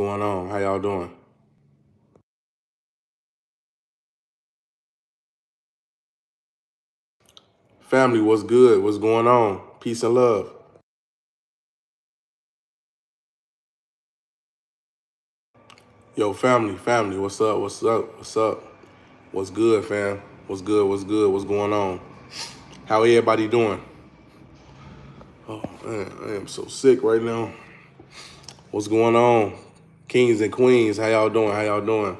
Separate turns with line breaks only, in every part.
Going on? How y'all doing? Family, what's good? What's going on? Peace and love. Yo, family, what's up? What's up? What's up? What's good, fam? What's good? What's good? What's going on? How everybody doing? Oh man, I am so sick right now. What's going on? Kings and queens, how y'all doing? How y'all doing?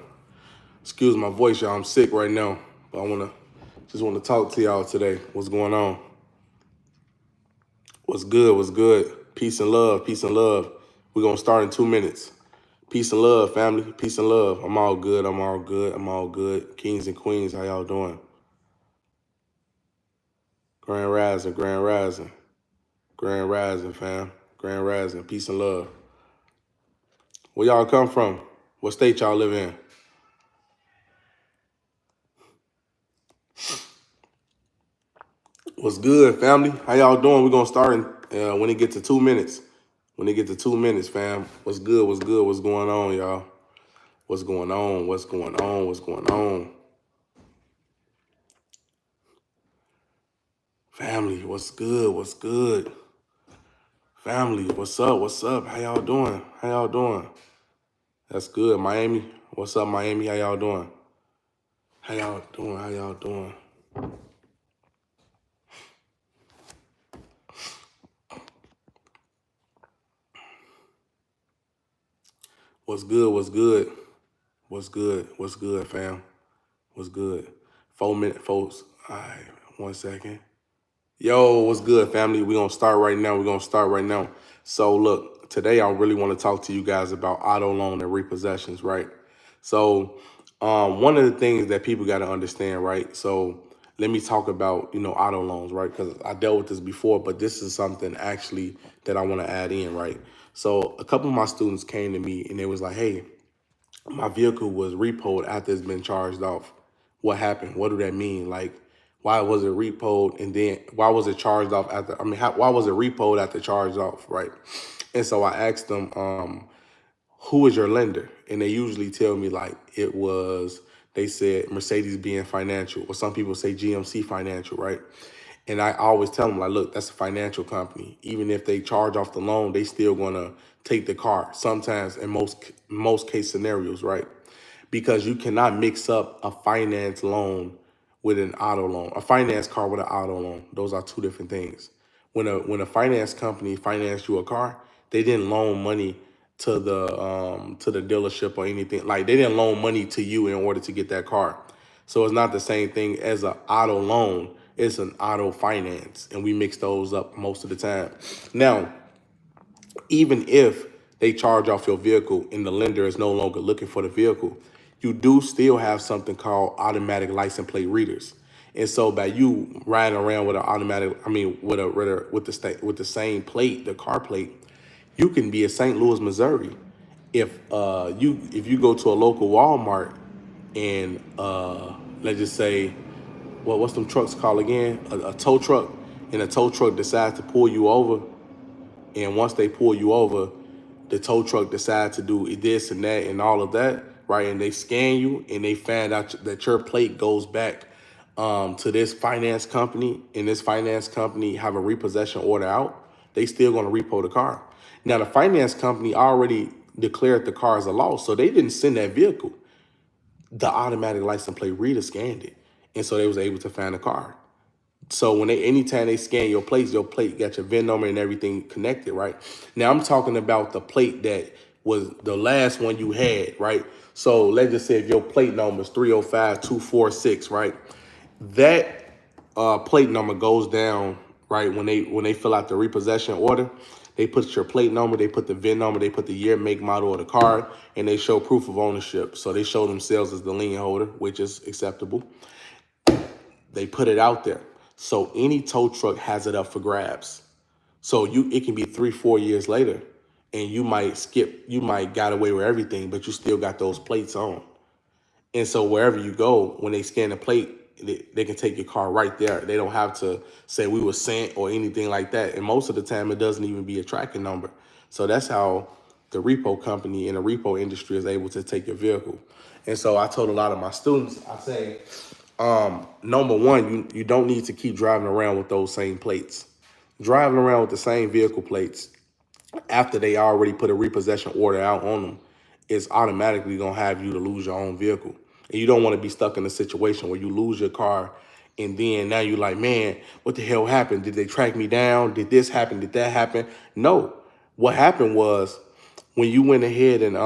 Excuse my voice, y'all. I'm sick right now. But I wanna talk to y'all today. What's going on? What's good? What's good? Peace and love, peace and love. We're gonna start in 2 minutes. Peace and love, family. Peace and love. I'm all good. I'm all good. I'm all good. Kings and queens, how y'all doing? Grand rising, grand rising, grand rising, fam. Grand rising. Peace and love. Where y'all come from? What state y'all live in? What's good, family? How y'all doing? We're gonna start when it get to 2 minutes. When it get to 2 minutes, fam. What's good? What's good? What's going on, y'all? What's going on? What's going on? What's going on? Family, what's good? What's good? Family, what's up? What's up? How y'all doing? How y'all doing? That's good. Miami, what's up, Miami? How y'all doing? How y'all doing? How y'all doing? What's good? What's good? What's good? What's good, fam? What's good? 4 minute, folks. All right, 1 second. Yo, what's good, family? We're gonna start right now. We're gonna start right now. So look, today I really want to talk to you guys about auto loan and repossessions, right? So one of the things that people got to understand, right? So let me talk about, auto loans, right? Because I dealt with this before, but this is something actually that I want to add in, right? So a couple of my students came to me and they was like, hey, my vehicle was repoed after it's been charged off. What happened? What do that mean? Like, why was it repoed and then why was it charged off after? I mean, why was it repoed after charged off, right? And so I asked them, who is your lender? And they usually tell me like it was, they said Mercedes-Benz Financial, or some people say GMC Financial, right? And I always tell them like, look, that's a financial company. Even if they charge off the loan, they still gonna take the car. Sometimes in most case scenarios, right? Because you cannot mix up a finance loan with an auto loan, a finance car with an auto loan. Those are two different things. When a finance company financed you a car, they didn't loan money to the dealership or anything. Like they didn't loan money to you in order to get that car. So it's not the same thing as an auto loan. It's an auto finance, and we mix those up most of the time. Now, even if they charge off your vehicle and the lender is no longer looking for the vehicle, you do still have something called automatic license plate readers. And so by you riding around with an automatic, I mean, with the same plate, the car plate, you can be in St. Louis, Missouri. If you go to a local Walmart and let's just say, well, what's them trucks called again? A tow truck, and a tow truck decides to pull you over, and once they pull you over, the tow truck decides to do this and that and all of that, right? And they scan you and they find out that your plate goes back to this finance company, and this finance company have a repossession order out. They still going to repo the car. Now the finance company already declared the car as a loss, so they didn't send that vehicle. The automatic license plate reader scanned it, and so they was able to find the car. So anytime they scan your plate got your VIN number and everything connected, right? Now I'm talking about the plate that was the last one you had, right? So let's just say if your plate number is 305246, right? That plate number goes down, right? When they fill out the repossession order, they put your plate number, they put the VIN number, they put the year, make, model of the car, and they show proof of ownership. So they show themselves as the lien holder, which is acceptable. They put it out there. So any tow truck has it up for grabs. So it can be 3-4 years later, and you might got away with everything, but you still got those plates on. And so wherever you go, when they scan the plate, they can take your car right there. They don't have to say we were sent or anything like that. And most of the time, it doesn't even be a tracking number. So that's how the repo company and the repo industry is able to take your vehicle. And so I told a lot of my students, I say, number one, you don't need to keep driving around with those same plates. Driving around with the same vehicle plates after they already put a repossession order out on them is automatically going to have you to lose your own vehicle. And you don't want to be stuck in a situation where you lose your car and then now you're like, man, what the hell happened? Did they track me down? Did this happen? Did that happen? No. What happened was when you went ahead and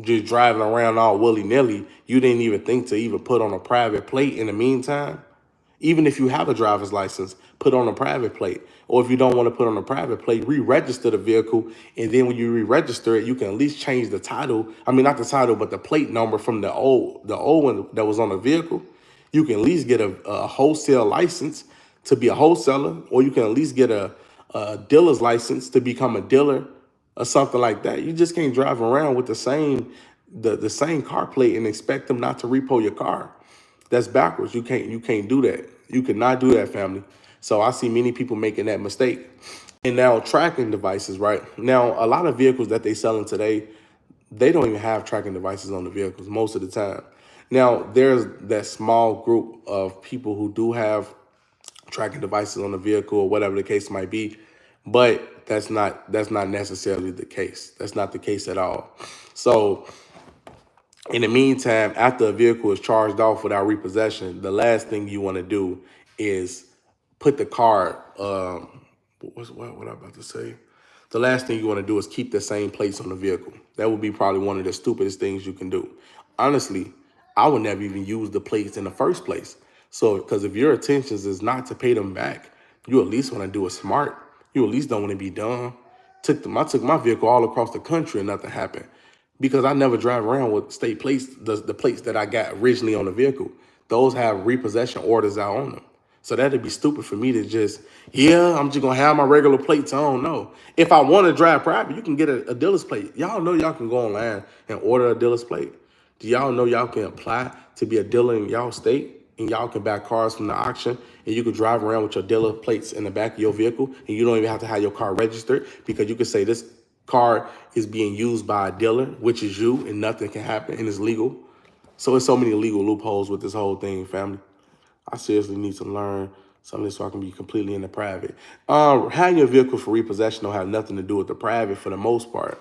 just driving around all willy-nilly, you didn't even think to even put on a private plate in the meantime. Even if you have a driver's license, put on a private plate. Or if you don't want to put on a private plate, re-register the vehicle. And then when you re-register it, you can at least change the title. I mean, not the title, but the plate number from the old one that was on the vehicle. You can at least get a wholesale license to be a wholesaler, or you can at least get a dealer's license to become a dealer or something like that. You just can't drive around with the same car plate and expect them not to repo your car. That's backwards. You can't do that. You cannot do that, family. So I see many people making that mistake. And now tracking devices, right? Now, a lot of vehicles that they selling today, they don't even have tracking devices on the vehicles most of the time. Now, there's that small group of people who do have tracking devices on the vehicle or whatever the case might be, but that's not necessarily the case. That's not the case at all. So in the meantime, after a vehicle is charged off without repossession, the last thing you want to do is put the car. What I'm about to say? The last thing you want to do is keep the same plates on the vehicle. That would be probably one of the stupidest things you can do. Honestly, I would never even use the plates in the first place. So, because if your intentions is not to pay them back, you at least want to do it smart. You at least don't want to be dumb. I took my vehicle all across the country and nothing happened because I never drive around with state plates, the plates that I got originally on the vehicle. Those have repossession orders out on them. So that'd be stupid for me to just, I'm just gonna have my regular plates on. No. If I want to drive private, you can get a dealer's plate. Y'all know y'all can go online and order a dealer's plate. Do y'all know y'all can apply to be a dealer in y'all state? And y'all can buy cars from the auction and you can drive around with your dealer plates in the back of your vehicle and you don't even have to have your car registered because you can say this car is being used by a dealer, which is you, and nothing can happen and it's legal. So there's so many legal loopholes with this whole thing, family. I seriously need to learn some of this so I can be completely in the private. Having your vehicle for repossession don't have nothing to do with the private for the most part.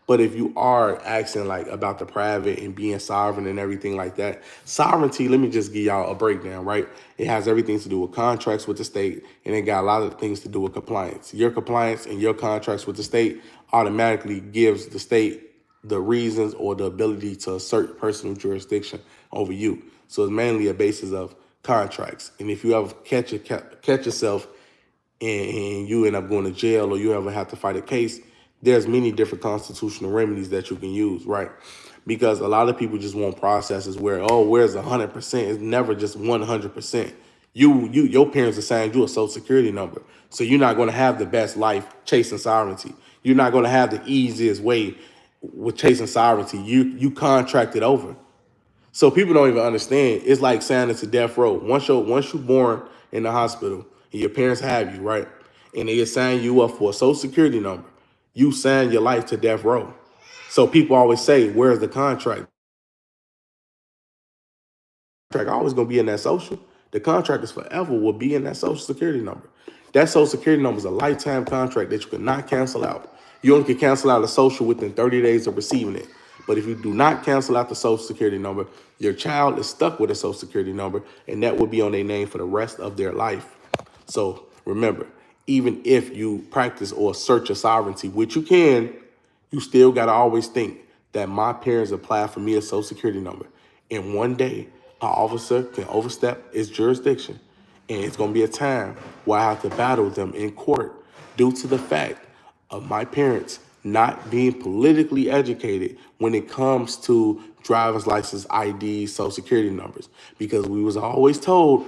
But if you are asking like about the private and being sovereign and everything like that, sovereignty, let me just give y'all a breakdown, right? It has everything to do with contracts with the state, and it got a lot of things to do with compliance. Your compliance and your contracts with the state automatically gives the state the reasons or the ability to assert personal jurisdiction over you. So it's mainly a basis of contracts. And if you ever catch yourself and you end up going to jail or you ever have to fight a case, there's many different constitutional remedies that you can use, right? Because a lot of people just want processes where, where's 100%? It's never just 100%. Your parents assigned you a social security number. So you're not going to have the best life chasing sovereignty. You're not going to have the easiest way with chasing sovereignty. You contracted over. So people don't even understand. It's like signing to death row. Once you're born in the hospital and your parents have you, right? And they assign you up for a social security number, you sign your life to death row. So people always say, where's the contract? The contract always gonna be in that social. The contract is forever will be in that social security number. That social security number is a lifetime contract that you cannot cancel out. You only can cancel out a social within 30 days of receiving it. But if you do not cancel out the social security number, your child is stuck with a social security number, and that will be on their name for the rest of their life. So remember, even if you practice or assert your sovereignty, which you can, you still got to always think that my parents applied for me a social security number. And one day, an officer can overstep its jurisdiction. And it's going to be a time where I have to battle them in court due to the fact of my parents not being politically educated when it comes to driver's license, ID, social security numbers. Because we was always told,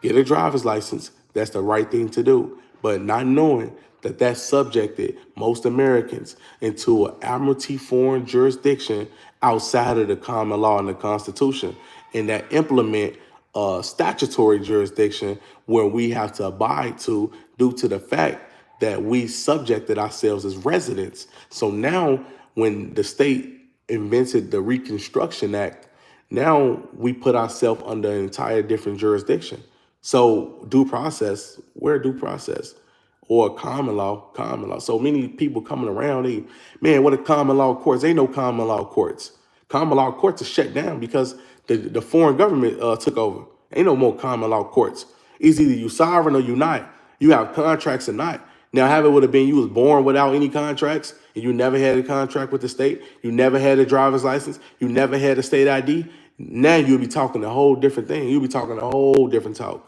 get a driver's license. That's the right thing to do. But not knowing that subjected most Americans into an admiralty foreign jurisdiction outside of the common law and the Constitution, and that implement a statutory jurisdiction where we have to abide to due to the fact that we subjected ourselves as residents. So now when the state invented the Reconstruction Act, now we put ourselves under an entire different jurisdiction. So due process, where due process? Or common law, common law. So many people coming around, man, what are common law courts? Ain't no common law courts. Common law courts are shut down because the foreign government took over. Ain't no more common law courts. It's either you sovereign or you not. You have contracts or not. Now, have it would have been you was born without any contracts and you never had a contract with the state. You never had a driver's license. You never had a state ID. Now you'll be talking a whole different thing. You'll be talking a whole different talk.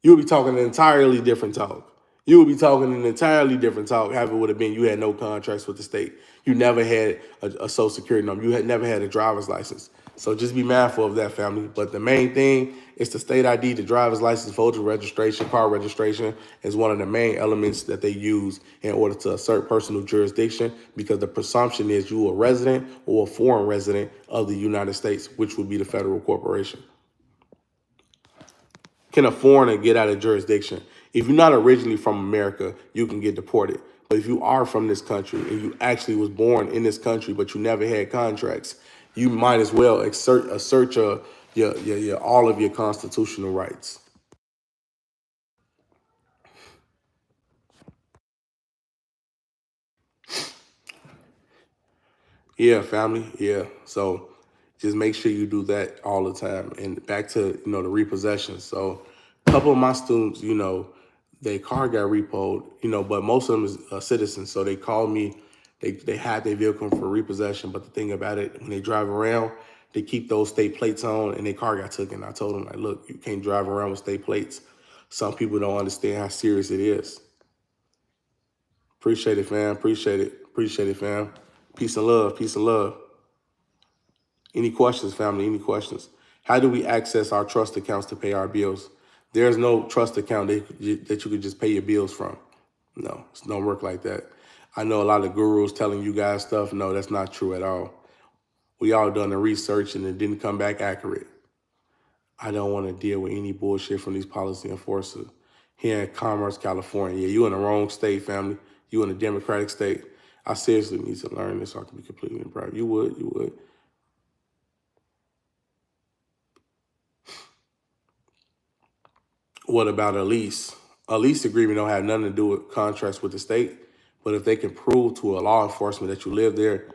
You'll be talking an entirely different talk. You would be talking an entirely different talk. Have it would have been you had no contracts with the state. You never had a social security number. You had never had a driver's license. So just be mindful of that, family. But the main thing is the state ID, the driver's license, voter registration, car registration is one of the main elements that they use in order to assert personal jurisdiction, because the presumption is you a resident or a foreign resident of the United States, which would be the federal corporation. Can a foreigner get out of jurisdiction? If you're not originally from America, you can get deported. But if you are from this country and you actually was born in this country, but you never had contracts, you might as well assert your all of your constitutional rights. Yeah, family. Yeah. So just make sure you do that all the time. And back to, the repossession. So a couple of my students, their car got repoed, but most of them is citizens. So they called me, they had their vehicle for repossession. But the thing about it, when they drive around, they keep those state plates on and their car got taken. I told them, like, look, you can't drive around with state plates. Some people don't understand how serious it is. Appreciate it, fam. Appreciate it. Appreciate it, fam. Peace and love. Peace and love. Any questions, family? Any questions? How do we access our trust accounts to pay our bills? There's no trust account that you could just pay your bills from. No, it don't work like that. I know a lot of gurus telling you guys stuff. No, that's not true at all. We all done the research and it didn't come back accurate. I don't want to deal with any bullshit from these policy enforcers. Here in Commerce, California. Yeah, you in the wrong state, family. You in a Democratic state. I seriously need to learn this so I can be completely proud. You would. What about a lease? A lease agreement don't have nothing to do with contracts with the state, but if they can prove to a law enforcement that you live there,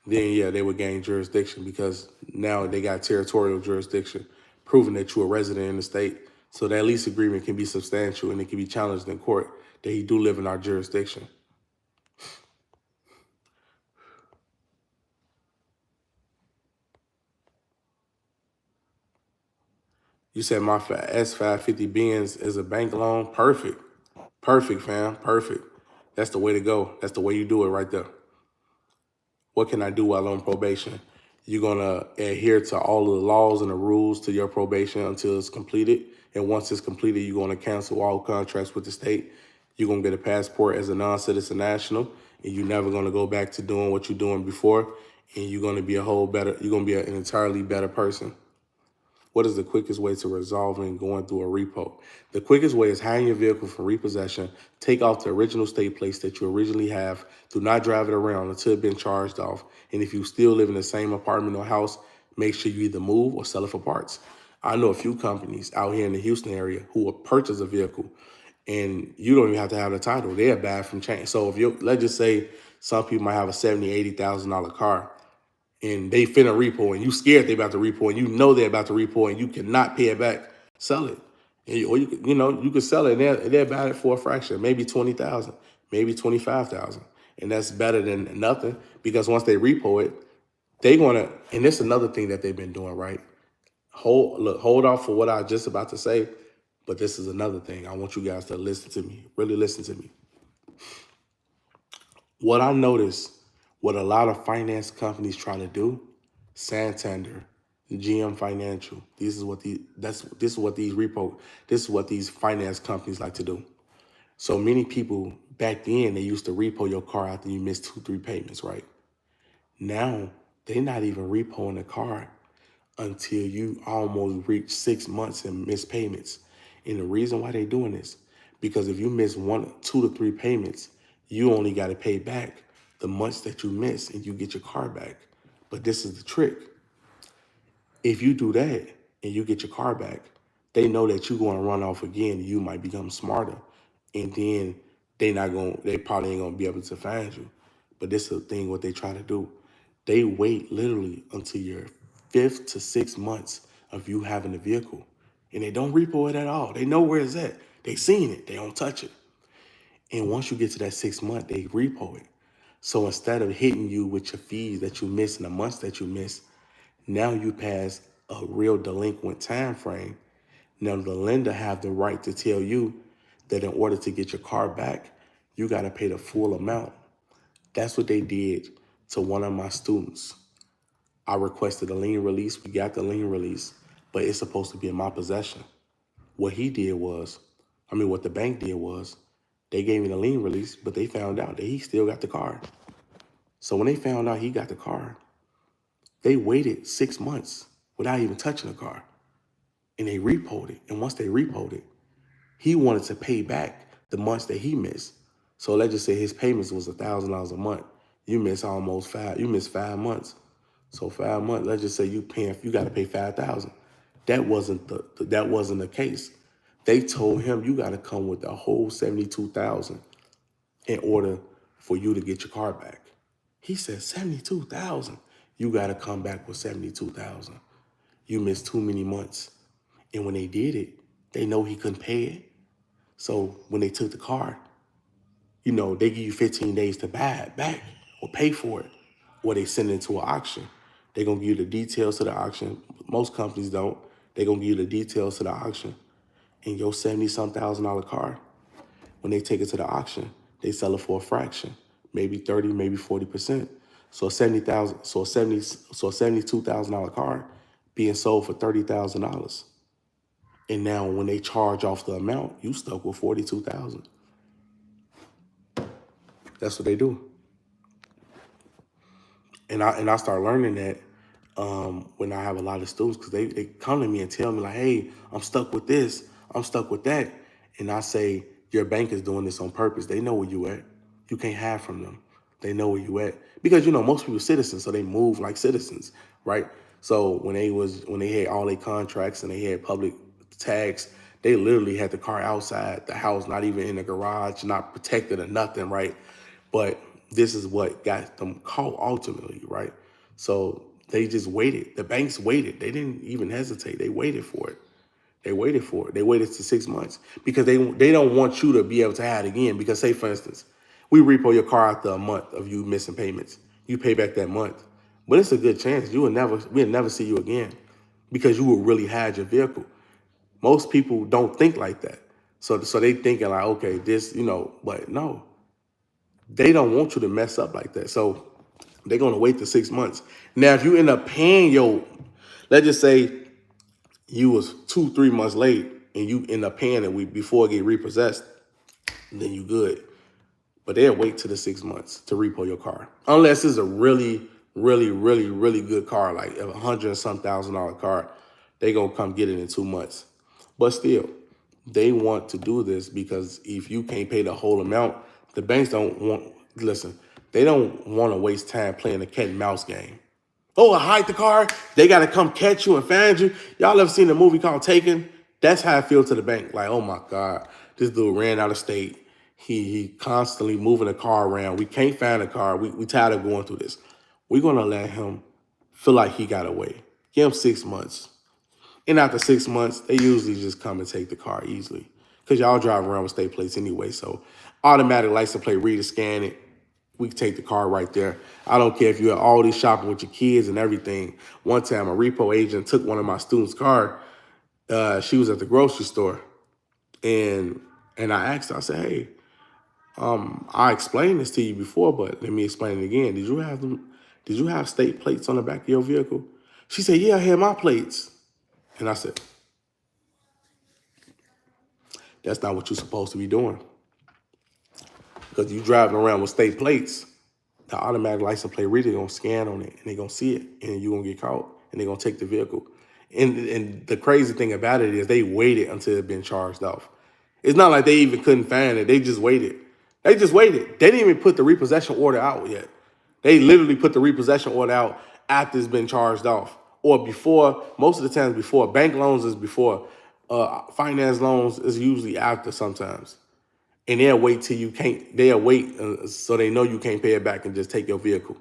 then yeah, they would gain jurisdiction, because now they got territorial jurisdiction, proving that you're a resident in the state. So that lease agreement can be substantial and it can be challenged in court that he do live in our jurisdiction. You said my S550 Benz is a bank loan. Perfect. Perfect, fam. Perfect. That's the way to go. That's the way you do it right there. What can I do while on probation? You're going to adhere to all of the laws and the rules to your probation until it's completed. And once it's completed, you're going to cancel all contracts with the state. You're going to get a passport as a non-citizen national, and you're never going to go back to doing what you're doing before. And you're going to be you're going to be an entirely better person. What is the quickest way to resolving going through a repo? The quickest way is hiring your vehicle for repossession, take off the original state plates that you originally have, do not drive it around until it's been charged off. And if you still live in the same apartment or house, make sure you either move or sell it for parts. I know a few companies out here in the Houston area who will purchase a vehicle and you don't even have to have the title. They're bad from change. So if you, let's just say some people might have a $70,000, $80,000 car, and they finna repo and you scared they about to repo and you know they're about to repo and you cannot pay it back, sell it. Or you could sell it and they'll buy it for a fraction, maybe 20,000, maybe 25,000. And that's better than nothing, because once they repo it, they gonna, and this is another thing that they've been doing, right? Hold off for what I was just about to say, but this is another thing. I want you guys to listen to me, really listen to me. What I noticed, what a lot of finance companies try to do, Santander, GM Financial, this is what these finance companies like to do. So many people back then, they used to repo your car after you missed 2-3 payments, right? Now they're not even repoing the car until you almost reach 6 months in missed payments. And the reason why they're doing this, because if you miss 2 to 3 payments, you only got to pay back the months that you miss and you get your car back. But this is the trick. If you do that and you get your car back, they know that you're going to run off again. You might become smarter, and then they probably ain't gonna be able to find you. But this is the thing. What they try to do, they wait literally until your 5th to 6th months of you having the vehicle, and they don't repo it at all. They know where it's at. They seen it. They don't touch it. And once you get to that 6th month, they repo it. So instead of hitting you with your fees that you miss in the months that you miss, now you pass a real delinquent time frame. Now the lender have the right to tell you that in order to get your car back, you got to pay the full amount. That's what they did to one of my students. I requested a lien release. We got the lien release, but it's supposed to be in my possession. What the bank did was, they gave me the lien release, but they found out that he still got the car. So when they found out he got the car, they waited 6 months without even touching the car. And they repoed it. And once they repoed it, he wanted to pay back the months that he missed. So let's just say his payments was $1,000 a month. You miss 5 months. So 5 months, let's just say you got to pay $5,000. That wasn't the case. They told him you got to come with the whole $72,000 in order for you to get your car back. He said, $72,000. You got to come back with $72,000. You missed too many months. And when they did it, they know he couldn't pay it. So when they took the car, they give you 15 days to buy it back or pay for it, or they send it to an auction. They're going to give you the details to the auction. Most companies don't. They're going to give you the details to the auction. And your $70-some-thousand car, when they take it to the auction, they sell it for a fraction, maybe 30, maybe 40%. So a $72,000 car being sold for $30,000. And now when they charge off the amount, you stuck with $42,000. That's what they do. And I start learning that when I have a lot of students, because they come to me and tell me like, hey, I'm stuck with this, I'm stuck with that. And I say, your bank is doing this on purpose. They know where you at. You can't hide from them. They know where you at. Because, most people are citizens, so they move like citizens, right? So when they had all their contracts and they had public tags, they literally had the car outside the house, not even in the garage, not protected or nothing, right? But this is what got them caught ultimately, right? So they just waited. The banks waited. They didn't even hesitate. They waited for it. They waited for it. They waited to 6 months because they don't want you to be able to have it again. Because say, for instance, we repo your car after a month of you missing payments. You pay back that month. But it's a good chance we'll never see you again because you will really hide your vehicle. Most people don't think like that. So they thinking like, okay, this, but no. They don't want you to mess up like that. So they're going to wait the 6 months. Now, if you end up paying let's just say you was 2-3 months late and you end up paying it before it get repossessed, then you good. But they'll wait till the 6 months to repo your car. Unless it's a really, really, really, really good car, like a $100-some-thousand car, they going to come get it in 2 months. But still, they want to do this because if you can't pay the whole amount, the banks they don't want to waste time playing a cat and mouse game. Oh, I hide the car. They got to come catch you and find you. Y'all ever seen a movie called Taken? That's how I feel to the bank. Like, oh my God, this dude ran out of state. He constantly moving the car around. We can't find the car. We tired of going through this. We're going to let him feel like he got away. Give him 6 months. And after 6 months, they usually just come and take the car easily. Because y'all drive around with state plates anyway. So automatic license plate reader, scan it. We can take the car right there. I don't care if you're at Aldi shopping with your kids and everything. One time, a repo agent took one of my students' car. She was at the grocery store. And I asked her, I said, hey, I explained this to you before, but let me explain it again. Did you have state plates on the back of your vehicle? She said, yeah, I had my plates. And I said, that's not what you're supposed to be doing. Because you driving around with state plates, the automatic license plate reader going to scan on it, and they're going to see it, and you're going to get caught, and they're going to take the vehicle. And the crazy thing about it is they waited until it been charged off. It's not like they even couldn't find it. They just waited. They didn't even put the repossession order out yet. They literally put the repossession order out after it's been charged off, or before. Most of the times before. Bank loans is before. Finance loans is usually after sometimes. And they'll wait till you can't. They'll wait so they know you can't pay it back and just take your vehicle.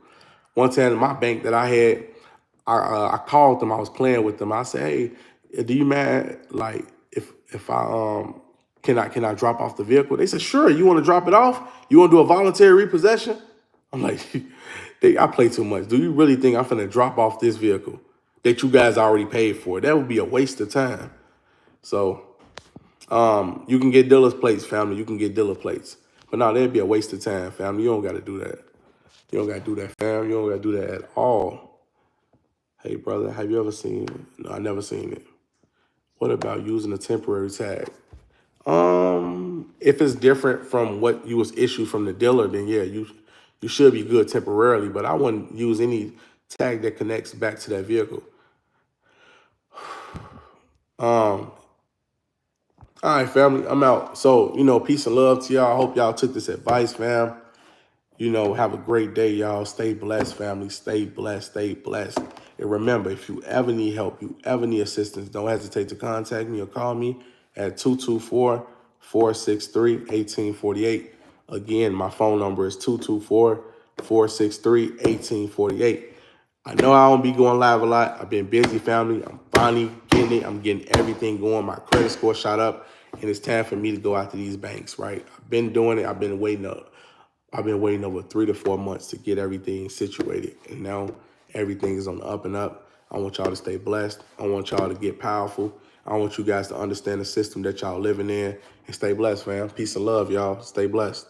One time in my bank that I had, I called them. I was playing with them. I said, "Hey, do you mind like if I can I drop off the vehicle?" They said, "Sure." You want to drop it off? You want to do a voluntary repossession? I'm like, I play too much. Do you really think I'm finna drop off this vehicle that you guys already paid for? That would be a waste of time. So you can get dealer's plates, family. You can get dealer plates. But no, that'd be a waste of time, family. You don't got to do that. You don't got to do that, fam. You don't got to do that at all. Hey, brother, have you ever seen it? No, I never seen it. What about using a temporary tag? If it's different from what you was issued from the dealer, then yeah, you should be good temporarily. But I wouldn't use any tag that connects back to that vehicle. All right, family, I'm out. So, peace and love to y'all. I hope y'all took this advice, fam. Have a great day, y'all. Stay blessed, family. Stay blessed. Stay blessed. And remember, if you ever need help, you ever need assistance, don't hesitate to contact me or call me at 224-463-1848. Again, my phone number is 224-463-1848. I know I don't be going live a lot. I've been busy, family. I'm finally getting it. I'm getting everything going. My credit score shot up, and it's time for me to go after these banks, right? I've been doing it. I've been waiting over 3 to 4 months to get everything situated. And now everything is on the up and up. I want y'all to stay blessed. I want y'all to get powerful. I want you guys to understand the system that y'all living in and stay blessed, fam. Peace and love, y'all. Stay blessed.